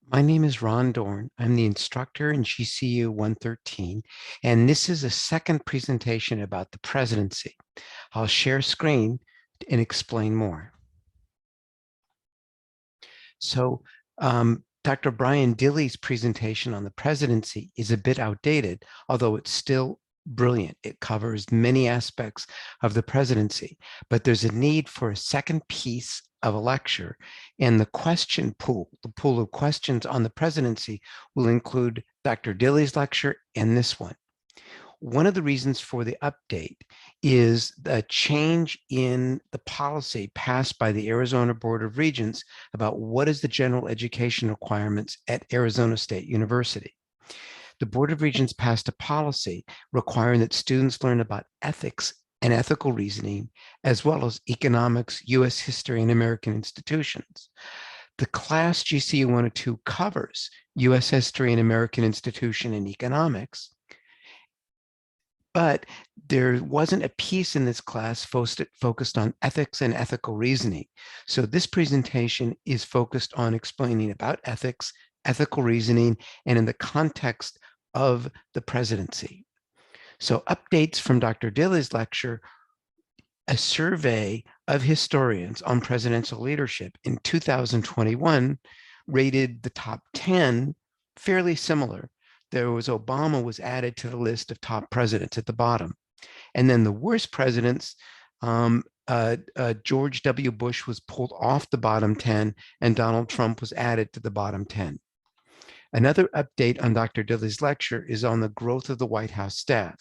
My name is Ron Dorn. I'm the instructor in GCU 113, and this is a second presentation about the presidency. I'll share screen and explain more. So Dr. Brian Dille's presentation on the presidency is a bit outdated, although it's still brilliant. It covers many aspects of the presidency, but there's a need for a second piece of a lecture, and the question pool, the pool of questions on the presidency, will include Dr. Dille's lecture and this one. One of the reasons for the update is the change in the policy passed by the Arizona Board of Regents about what is the general education requirements at Arizona State University. The Board of Regents passed a policy requiring that students learn about ethics and ethical reasoning, as well as economics, U.S. history, and American institutions. The class GCU 102 covers U.S. history and American institution and economics, but there wasn't a piece in this class focused on ethics and ethical reasoning. So this presentation is focused on explaining about ethics, ethical reasoning, and in the context of the presidency. So updates from Dr. Dille's lecture: a survey of historians on presidential leadership in 2021 rated the top 10 fairly similar. Obama was added to the list of top presidents at the bottom. And then the worst presidents, George W. Bush was pulled off the bottom 10, and Donald Trump was added to the bottom 10. Another update on Dr. Dille's lecture is on the growth of the White House staff.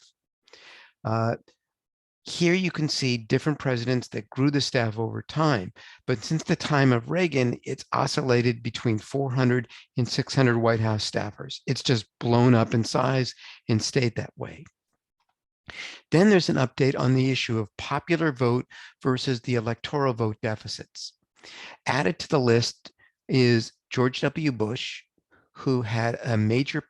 Here you can see different presidents that grew the staff over time, but since the time of Reagan, it's oscillated between 400 and 600 White House staffers. It's just blown up in size and stayed that way. Then there's an update on the issue of popular vote versus the electoral vote deficits. Added to the list is George W. Bush, who had a major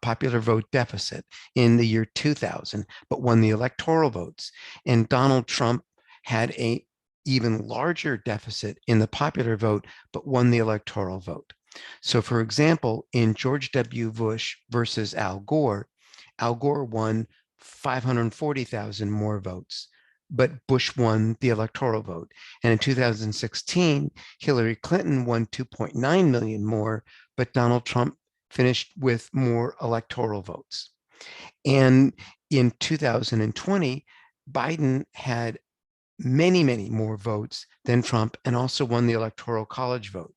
popular vote deficit in the year 2000, but won the electoral votes. And Donald Trump had an even larger deficit in the popular vote, but won the electoral vote. So for example, in George W. Bush versus Al Gore won 540,000 more votes, but Bush won the electoral vote. And in 2016, Hillary Clinton won 2.9 million more, but Donald Trump finished with more electoral votes. And in 2020, Biden had many, many more votes than Trump and also won the Electoral College vote.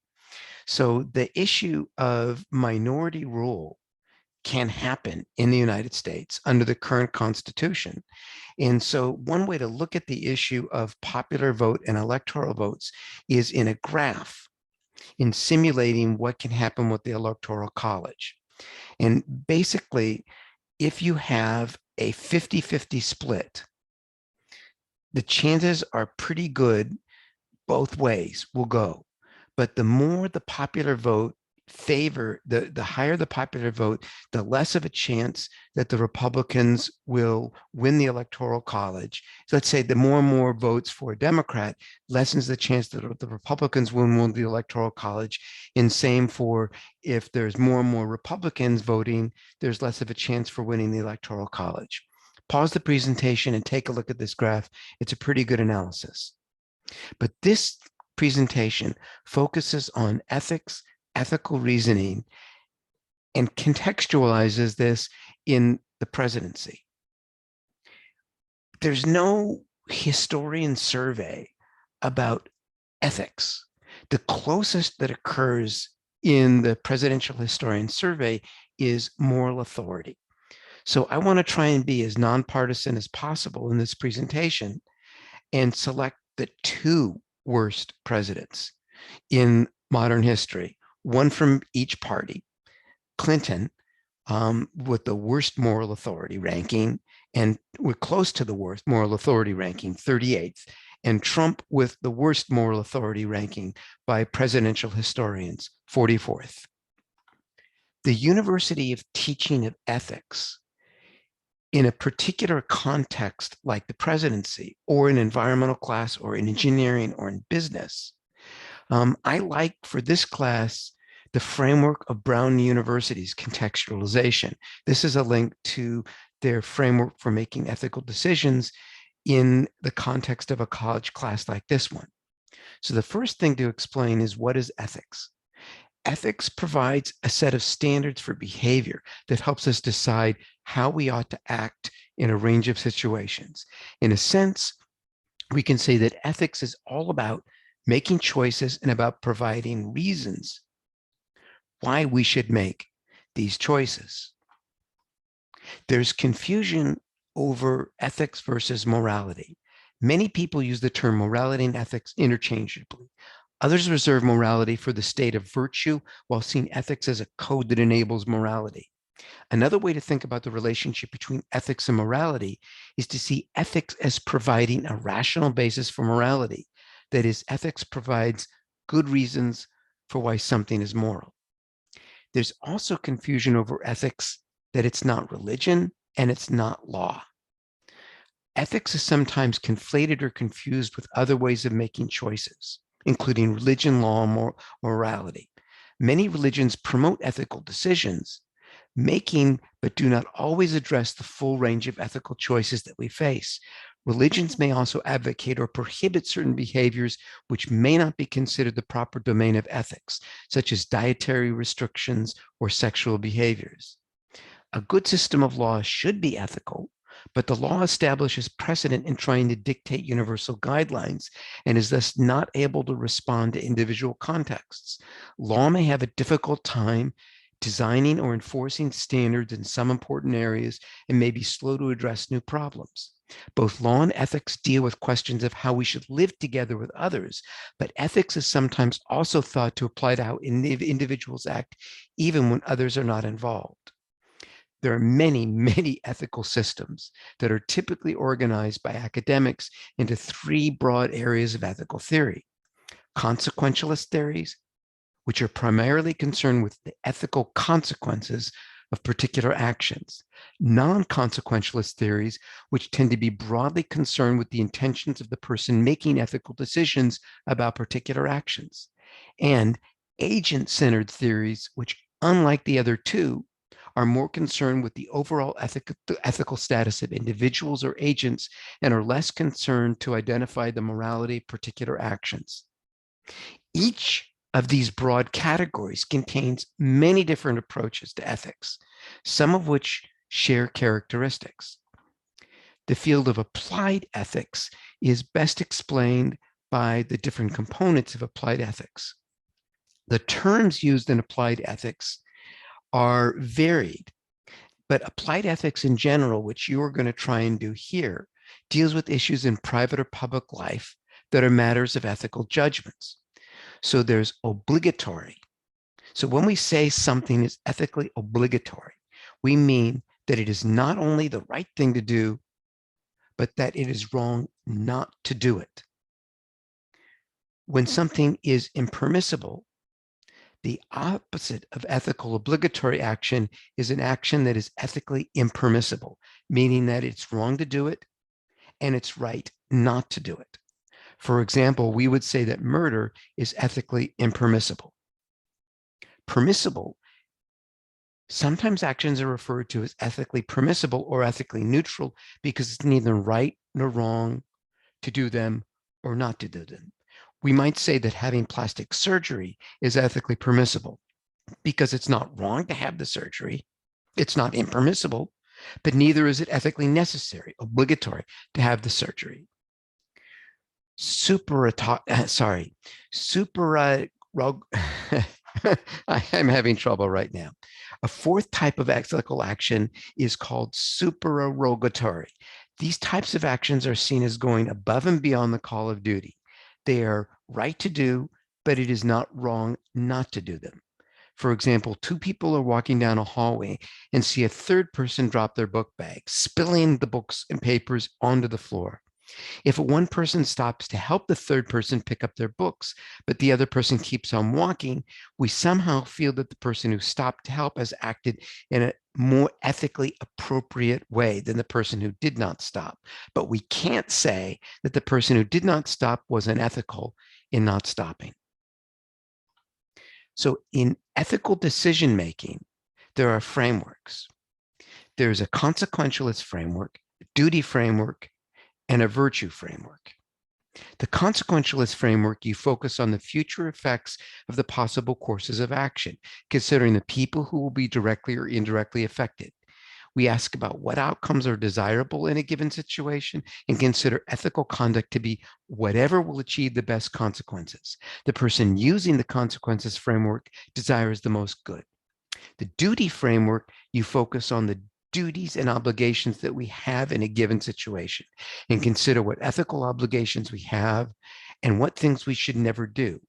So the issue of minority rule can happen in the United States under the current Constitution. And so one way to look at the issue of popular vote and electoral votes is in a graph, in simulating what can happen with the Electoral College. And basically, if you have a 50-50 split, the chances are pretty good both ways will go. But the more the popular vote the higher the popular vote, the less of a chance that the Republicans will win the Electoral College. So let's say the more and more votes for a Democrat lessens the chance that the Republicans will win the Electoral College. And same for if there's more and more Republicans voting, there's less of a chance for winning the Electoral College. Pause the presentation and take a look at this graph. It's a pretty good analysis. But this presentation focuses on ethics, ethical reasoning, and contextualizes this in the presidency. There's no historian survey about ethics. The closest that occurs in the presidential historian survey is moral authority. So I want to try and be as nonpartisan as possible in this presentation and select the two worst presidents in modern history, one from each party. Clinton, with the worst moral authority ranking, and we're close to the worst moral authority ranking, 38th, and Trump with the worst moral authority ranking by presidential historians, 44th. The University of Teaching of Ethics, in a particular context like the presidency or an environmental class or in engineering or in business, I like for this class The framework of Brown University's contextualization. This is a link to their framework for making ethical decisions in the context of a college class like this one. So the first thing to explain is, what is ethics? Ethics provides a set of standards for behavior that helps us decide how we ought to act in a range of situations. In a sense, we can say that ethics is all about making choices and about providing reasons why we should make these choices. There's confusion over ethics versus morality. Many people use the term morality and ethics interchangeably. Others reserve morality for the state of virtue, while seeing ethics as a code that enables morality. Another way to think about the relationship between ethics and morality is to see ethics as providing a rational basis for morality. That is, ethics provides good reasons for why something is moral. There's also confusion over ethics that it's not religion and it's not law. Ethics is sometimes conflated or confused with other ways of making choices, including religion, law, and morality. Many religions promote ethical decisions making, but do not always address the full range of ethical choices that we face. Religions may also advocate or prohibit certain behaviors which may not be considered the proper domain of ethics, such as dietary restrictions or sexual behaviors. A good system of law should be ethical, but the law establishes precedent in trying to dictate universal guidelines and is thus not able to respond to individual contexts. Law may have a difficult time designing or enforcing standards in some important areas and may be slow to address new problems. Both law and ethics deal with questions of how we should live together with others, but ethics is sometimes also thought to apply to how individuals act, even when others are not involved. There are many, many ethical systems that are typically organized by academics into three broad areas of ethical theory: consequentialist theories, which are primarily concerned with the ethical consequences of particular actions; non-consequentialist theories, which tend to be broadly concerned with the intentions of the person making ethical decisions about particular actions; and agent-centered theories, which, unlike the other two, are more concerned with the overall ethical status of individuals or agents and are less concerned to identify the morality of particular actions. Each of these broad categories contains many different approaches to ethics, some of which share characteristics. The field of applied ethics is best explained by the different components of applied ethics. The terms used in applied ethics are varied, but applied ethics in general, which you are going to try and do here, deals with issues in private or public life that are matters of ethical judgments. So there's obligatory. So when we say something is ethically obligatory, we mean that it is not only the right thing to do, but that it is wrong not to do it. When something is impermissible, the opposite of ethical obligatory action is an action that is ethically impermissible, meaning that it's wrong to do it and it's right not to do it. For example, we would say that murder is ethically impermissible. Permissible, sometimes actions are referred to as ethically permissible or ethically neutral because it's neither right nor wrong to do them or not to do them. We might say that having plastic surgery is ethically permissible because it's not wrong to have the surgery. It's not impermissible, but neither is it ethically necessary, obligatory to have the surgery. I'm having trouble right now. A fourth type of ethical action is called supererogatory. These types of actions are seen as going above and beyond the call of duty. They are right to do, but it is not wrong not to do them. For example, two people are walking down a hallway and see a third person drop their book bag, spilling the books and papers onto the floor. If one person stops to help the third person pick up their books, but the other person keeps on walking, we somehow feel that the person who stopped to help has acted in a more ethically appropriate way than the person who did not stop. But we can't say that the person who did not stop was unethical in not stopping. So in ethical decision making, there are frameworks. There's a consequentialist framework, a duty framework, and a virtue framework. The consequentialist framework, you focus on the future effects of the possible courses of action, considering the people who will be directly or indirectly affected. We ask about what outcomes are desirable in a given situation and consider ethical conduct to be whatever will achieve the best consequences. The person using the consequences framework desires the most good. The duty framework, you focus on the duties and obligations that we have in a given situation and consider what ethical obligations we have and what things we should never do.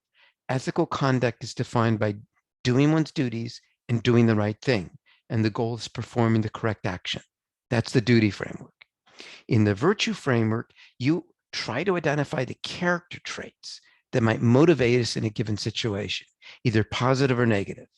Ethical conduct is defined by doing one's duties and doing the right thing, and the goal is performing the correct action. That's the duty framework. In the virtue framework, you try to identify the character traits that might motivate us in a given situation, either positive or negative.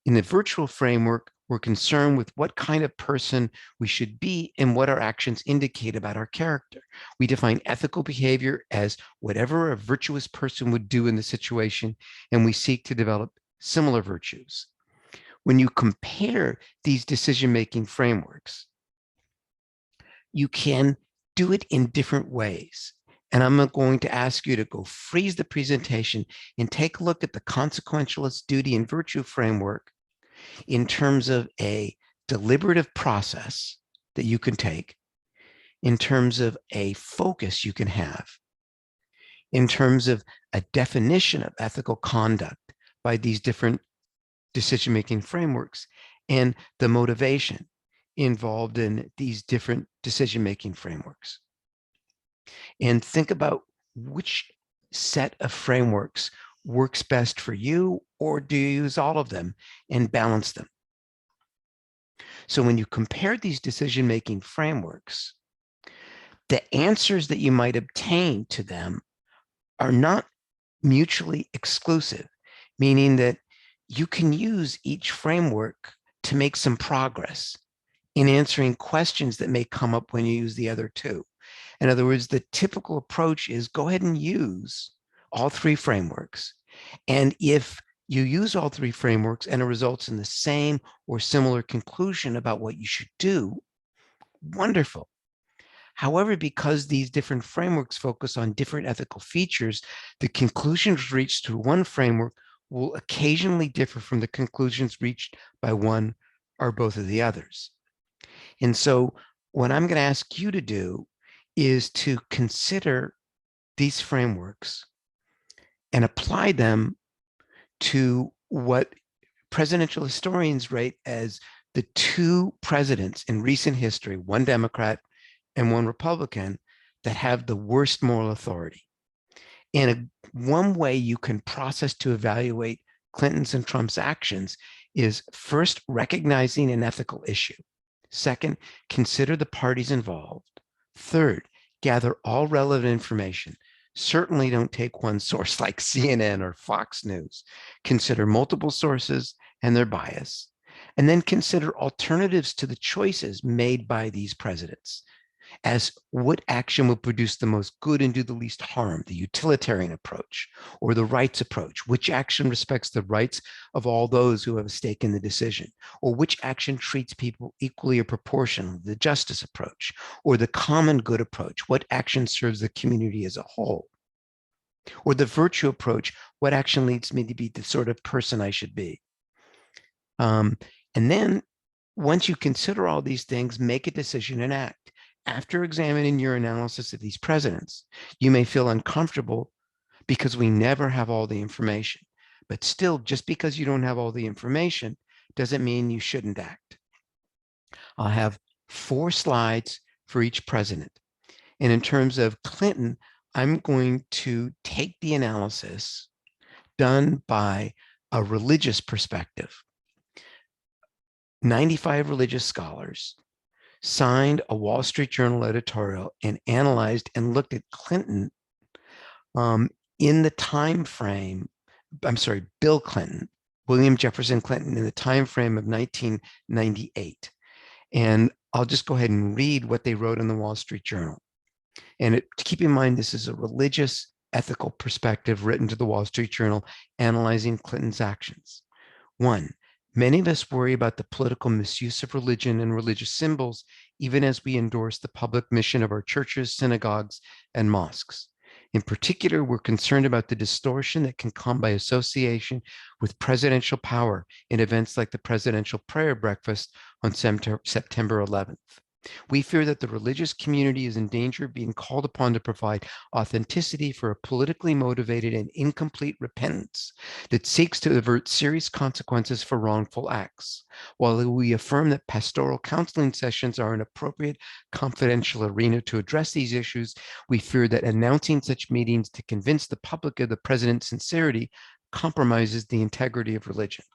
In the virtual framework, we're concerned with what kind of person we should be and what our actions indicate about our character. We define ethical behavior as whatever a virtuous person would do in the situation, and we seek to develop similar virtues. When you compare these decision-making frameworks, you can do it in different ways. And I'm going to ask you to go freeze the presentation and take a look at the consequentialist duty and virtue framework in terms of a deliberative process that you can take, in terms of a focus you can have, in terms of a definition of ethical conduct by these different decision-making frameworks, and the motivation involved in these different decision-making frameworks. And think about which set of frameworks works best for you, or do you use all of them and balance them? So when you compare these decision-making frameworks, the answers that you might obtain to them are not mutually exclusive, meaning that you can use each framework to make some progress in answering questions that may come up when you use the other two. In other words, the typical approach is go ahead and use all three frameworks. And if you use all three frameworks and it results in the same or similar conclusion about what you should do, wonderful. However, because these different frameworks focus on different ethical features, the conclusions reached through one framework will occasionally differ from the conclusions reached by one or both of the others. And so what I'm going to ask you to do is to consider these frameworks and apply them to what presidential historians rate as the two presidents in recent history, one Democrat and one Republican, that have the worst moral authority. And one way you can process to evaluate Clinton's and Trump's actions is first recognizing an ethical issue. Second, consider the parties involved. Third, gather all relevant information. Certainly don't take one source like CNN or Fox News. Consider multiple sources and their bias. And then consider alternatives to the choices made by these presidents, as what action will produce the most good and do the least harm, the utilitarian approach or the rights approach, which action respects the rights of all those who have a stake in the decision, or which action treats people equally or proportionally, the justice approach, or the common good approach, what action serves the community as a whole, or the virtue approach, what action leads me to be the sort of person I should be. And then once you consider all these things, make a decision and act. After examining your analysis of these presidents, you may feel uncomfortable because we never have all the information. But still, just because you don't have all the information doesn't mean you shouldn't act. I'll have 4 slides for each president. And in terms of Clinton, I'm going to take the analysis done by a religious perspective. 95 religious scholars signed a Wall Street Journal editorial and analyzed and looked at Clinton in the time frame, Bill Clinton, William Jefferson Clinton, in the time frame of 1998. And I'll just go ahead and read what they wrote in the Wall Street Journal. And keep in mind, this is a religious ethical perspective written to the Wall Street Journal analyzing Clinton's actions. One, many of us worry about the political misuse of religion and religious symbols, even as we endorse the public mission of our churches, synagogues, and mosques. In particular, we're concerned about the distortion that can come by association with presidential power in events like the presidential prayer breakfast on September 11th. We fear that the religious community is in danger of being called upon to provide authenticity for a politically motivated and incomplete repentance that seeks to avert serious consequences for wrongful acts. While we affirm that pastoral counseling sessions are an appropriate confidential arena to address these issues, we fear that announcing such meetings to convince the public of the president's sincerity compromises the integrity of religion.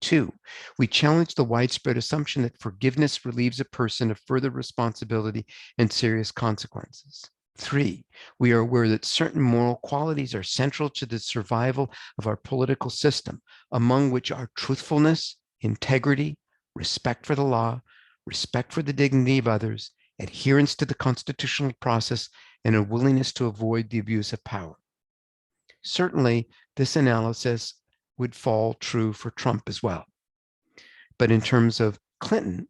Two, we challenge the widespread assumption that forgiveness relieves a person of further responsibility and serious consequences. Three, we are aware that certain moral qualities are central to the survival of our political system, among which are truthfulness, integrity, respect for the law, respect for the dignity of others, adherence to the constitutional process, and a willingness to avoid the abuse of power. Certainly, this analysis would fall true for Trump as well. But in terms of Clinton,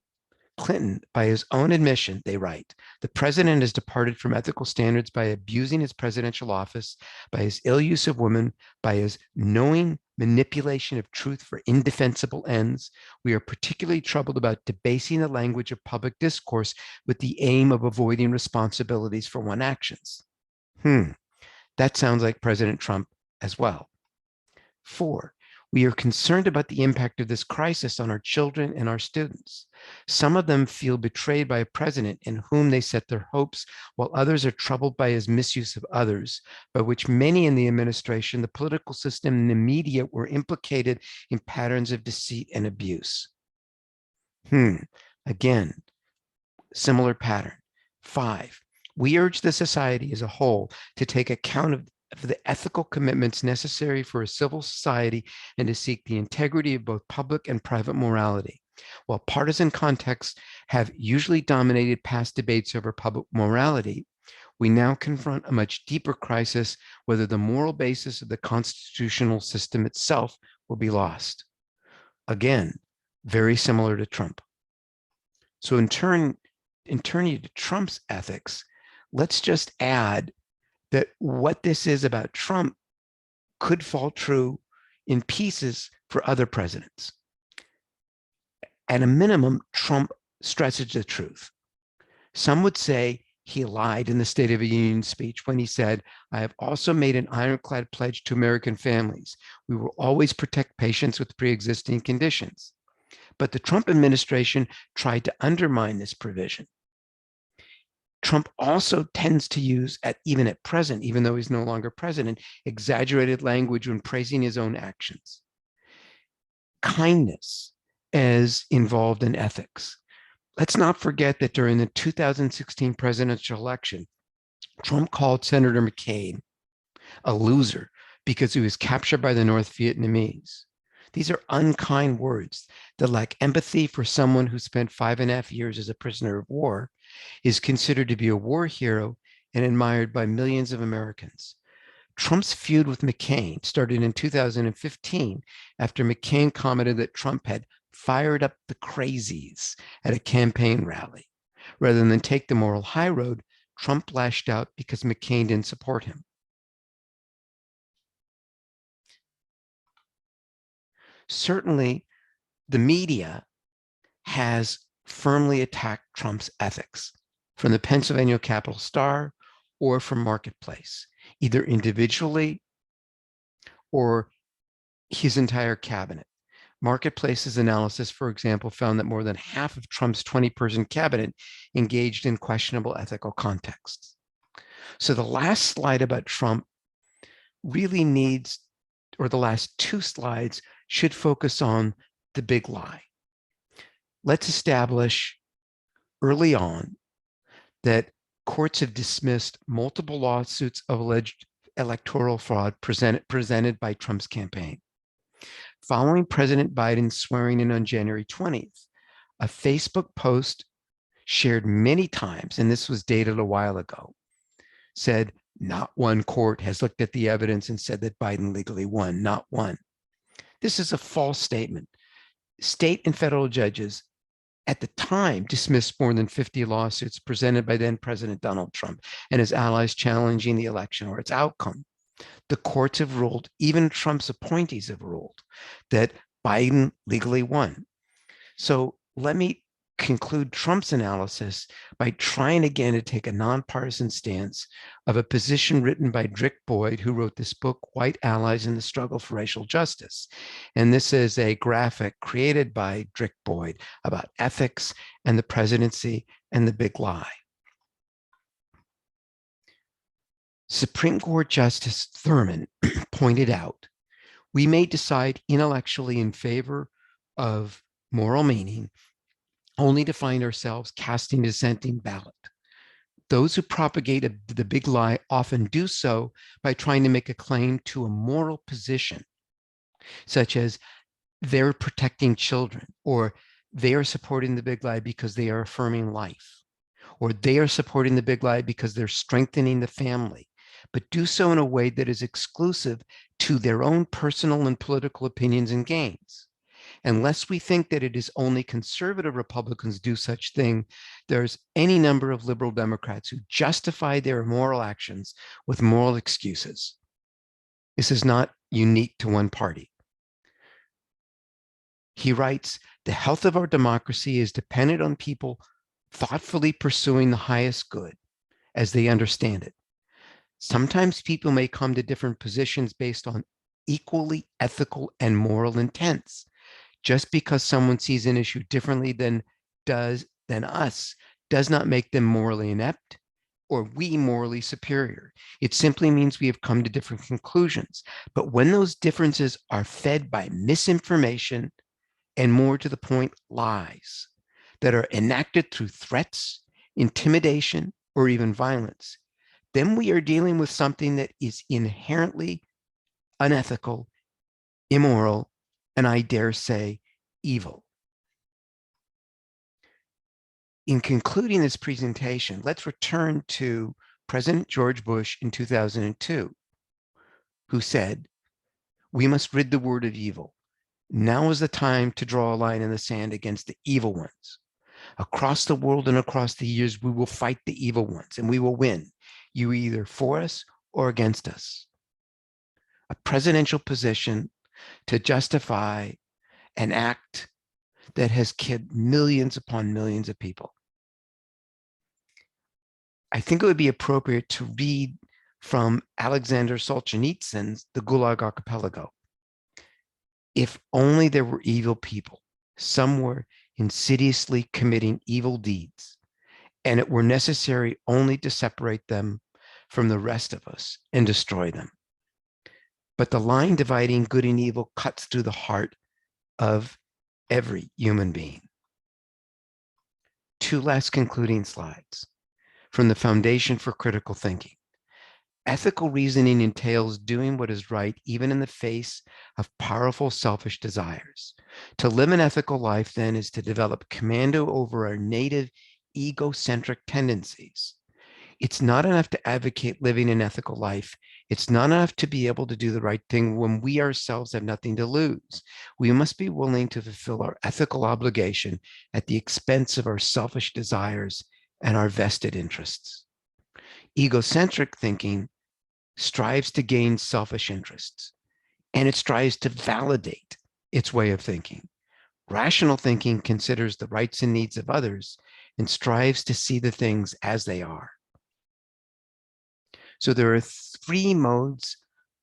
by his own admission, they write, the president has departed from ethical standards by abusing his presidential office, by his ill use of women, by his knowing manipulation of truth for indefensible ends. We are particularly troubled about debasing the language of public discourse with the aim of avoiding responsibilities for one's actions. That sounds like President Trump as well. Four, we are concerned about the impact of this crisis on our children and our students. Some of them feel betrayed by a president in whom they set their hopes, while others are troubled by his misuse of others, by which many in the administration, the political system, and the media were implicated in patterns of deceit and abuse. Again, similar pattern. Five, we urge the society as a whole to take account of the ethical commitments necessary for a civil society and to seek the integrity of both public and private morality. While partisan contexts have usually dominated past debates over public morality, we now confront a much deeper crisis whether the moral basis of the constitutional system itself will be lost. Again, very similar to Trump. So in turning to Trump's ethics, let's just add that what this is about Trump could fall true in pieces for other presidents. At a minimum, Trump stretches the truth. Some would say he lied in the State of the Union speech when he said, I have also made an ironclad pledge to American families. We will always protect patients with pre-existing conditions. But the Trump administration tried to undermine this provision. Trump also tends to use, even at present, even though he's no longer president, exaggerated language when praising his own actions. Kindness is involved in ethics. Let's not forget that during the 2016 presidential election, Trump called Senator McCain a loser because he was captured by the North Vietnamese. These are unkind words that lack empathy for someone who spent 5.5 years as a prisoner of war, is considered to be a war hero, and admired by millions of Americans. Trump's feud with McCain started in 2015 after McCain commented that Trump had fired up the crazies at a campaign rally. Rather than take the moral high road, Trump lashed out because McCain didn't support him. Certainly, the media has firmly attacked Trump's ethics, from the Pennsylvania Capital Star or from Marketplace, either individually or his entire cabinet. Marketplace's analysis, for example, found that more than half of Trump's 20-person cabinet engaged in questionable ethical contexts. So the last slide about Trump really needs, or the last two slides should focus on the big lie. Let's establish early on that courts have dismissed multiple lawsuits of alleged electoral fraud presented by Trump's campaign. Following President Biden's swearing in on January 20th, a Facebook post shared many times, and this was dated a while ago, said, Not one court has looked at the evidence and said that Biden legally won, not one. This is a false statement. State and federal judges at the time dismissed more than 50 lawsuits presented by then President Donald Trump and his allies challenging the election or its outcome. The courts have ruled, even Trump's appointees have ruled, that Biden legally won. So let me conclude Trump's analysis by trying again to take a nonpartisan stance of a position written by Drick Boyd, who wrote this book, White Allies in the Struggle for Racial Justice. And this is a graphic created by Drick Boyd about ethics and the presidency and the big lie. Supreme Court Justice Thurman pointed out, we may decide intellectually in favor of moral meaning only to find ourselves casting a dissenting ballot. Those who propagate the big lie often do so by trying to make a claim to a moral position, such as they're protecting children, or they are supporting the big lie because they are affirming life, or they are supporting the big lie because they're strengthening the family, but do so in a way that is exclusive to their own personal and political opinions and gains. Unless we think that it is only conservative Republicans do such thing, there's any number of liberal Democrats who justify their immoral actions with moral excuses. This is not unique to one party. He writes, the health of our democracy is dependent on people thoughtfully pursuing the highest good as they understand it. Sometimes people may come to different positions based on equally ethical and moral intents. Just because someone sees an issue differently than us does not make them morally inept or we morally superior. It simply means we have come to different conclusions. But when those differences are fed by misinformation and, more to the point, lies that are enacted through threats, intimidation, or even violence, then we are dealing with something that is inherently unethical, immoral, and I dare say, evil. In concluding this presentation, let's return to President George Bush in 2002, who said, we must rid the world of evil. Now is the time to draw a line in the sand against the evil ones. Across the world and across the years, we will fight the evil ones and we will win. You either for us or against us. A presidential position to justify an act that has killed millions upon millions of people. I think it would be appropriate to read from Alexander Solzhenitsyn's The Gulag Archipelago. If only there were evil people somewhere insidiously committing evil deeds, and it were necessary only to separate them from the rest of us and destroy them. But the line dividing good and evil cuts through the heart of every human being. Two last concluding slides from the Foundation for Critical Thinking. Ethical reasoning entails doing what is right, even in the face of powerful selfish desires. To live an ethical life, then, is to develop commando over our native egocentric tendencies. It's not enough to advocate living an ethical life. It's not enough to be able to do the right thing when we ourselves have nothing to lose. We must be willing to fulfill our ethical obligation at the expense of our selfish desires and our vested interests. Egocentric thinking strives to gain selfish interests, and it strives to validate its way of thinking. Rational thinking considers the rights and needs of others and strives to see the things as they are. So there are three modes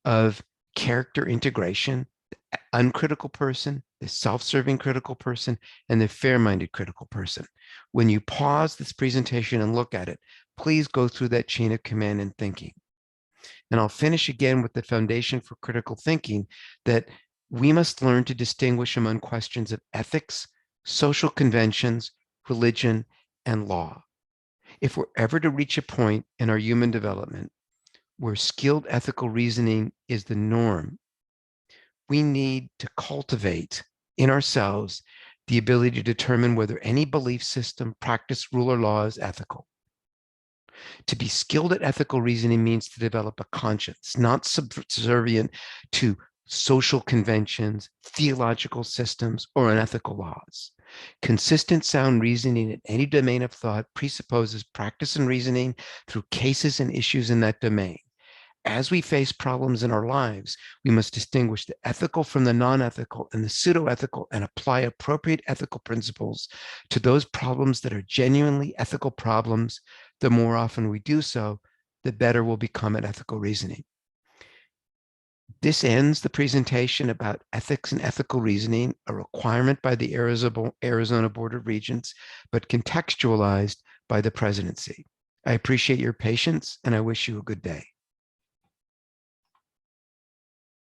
of character integration: the uncritical person, the self-serving critical person, and the fair-minded critical person. When you pause this presentation and look at it, please go through that chain of command and thinking. And I'll finish again with the Foundation for Critical Thinking, that we must learn to distinguish among questions of ethics, social conventions, religion, and law. If we're ever to reach a point in our human development where skilled ethical reasoning is the norm, we need to cultivate in ourselves the ability to determine whether any belief system, practice, rule, or law is ethical. To be skilled at ethical reasoning means to develop a conscience, not subservient to social conventions, theological systems, or unethical laws. Consistent sound reasoning in any domain of thought presupposes practice and reasoning through cases and issues in that domain. As we face problems in our lives, we must distinguish the ethical from the non-ethical and the pseudo-ethical and apply appropriate ethical principles to those problems that are genuinely ethical problems. The more often we do so, the better we'll become at ethical reasoning. This ends the presentation about ethics and ethical reasoning, a requirement by the Arizona Board of Regents, but contextualized by the presidency. I appreciate your patience, and I wish you a good day.